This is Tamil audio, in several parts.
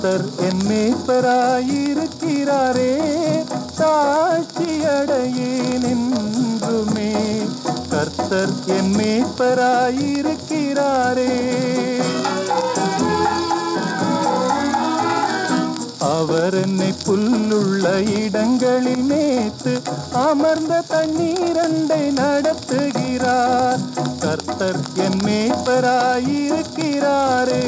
கர்த்தர் என் மேய்ப்பராயிருக்கிறாரே, தாழ்ச்சியடையேன் என்றுமே. கர்த்தர் என் மேய்ப்பராயிருக்கிறாரே. அவர் என்னை புல்லுள்ள இடங்களில் மேய்த்து அமர்ந்த தண்ணீரண்டை நடத்துகிறார். கர்த்தர் என் மேய்ப்பராயிருக்கிறாரே.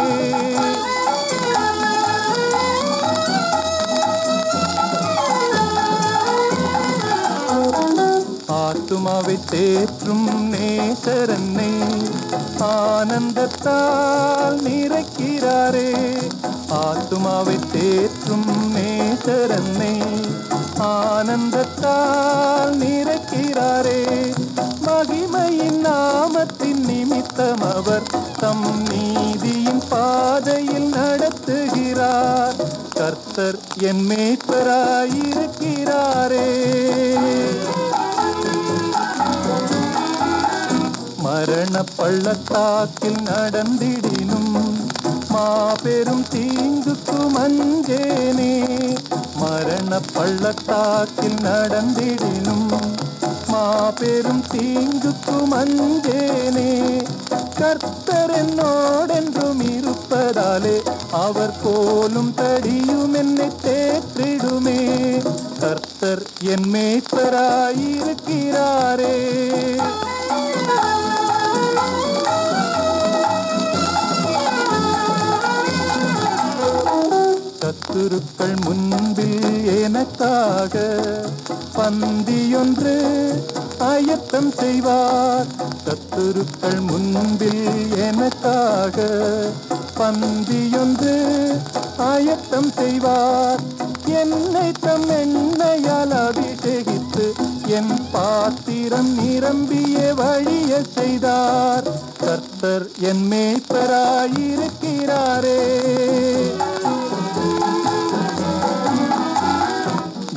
ஆத்துமாவை தேற்றும் நேசரன்னை ஆனந்தத்தால் நிறைக்கிறாரே. ஆத்துமாவை தேற்றும் நேசரன்னை ஆனந்தத்தால் நிறைக்கிறாரே. மகிமையின் நாமத்தின் நிமித்தம் அவர் தம் நீதியின் பாதையில் நடத்துகிறார். கர்த்தர் என் மேய்ப்பராயிருக்கிறாரே. மரண பள்ளத்தாக்கில் நடந்திடினும் மாபெரும் தீங்குக்கும் அஞ்சேனே. மரண பள்ளத்தாக்கில் நடந்திடினும் மாபெரும் தீங்குக்கும் அஞ்சேனே. கர்த்தர் என்னோடென்றும் இருப்பதாலே அவர் கோலும் தடியும் என்னை தேற்றிடுமே. கர்த்தர் என் மேய்ப்பராயிருக்கிறாரே. சத்துருக்கள் முன்பில் எனக்காக பந்தியொன்று ஆயத்தம் செய்வார். சத்துருக்கள் முன்பில் எனக்காக பந்தியொன்று ஆயத்தம் செய்வார். என்னை தம் எண்ணெயால் அபிஷேகித்து என் பாத்திரம் நிரம்பிய வழிய செய்தார். கர்த்தர் என் மேய்ப்பராயிருக்கிறாரே.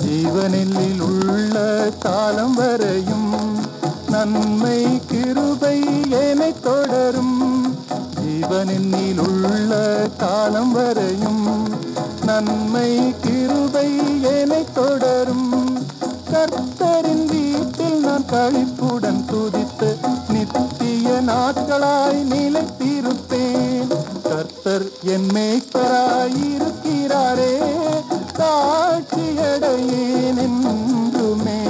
ஜீவனில் உள்ள காலம் வரையும் நன்மை கிருபை என்னை தொடரும். ஜீவனில் உள்ள காலம் வரையும் நன்மை கிருபை என்னை தொடரும். கர்த்தரின் வீட்டில் நான் களிப்புடன் துதித்து நித்திய நாட்களாய் நிலைத்திருப்பேன். கர்த்தர் என் மேய்ப்பராயிருக்கிறாரே. தாழ்ச்சியடையேன் என்றுமே.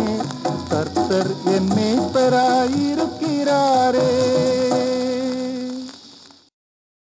கர்த்தர் என்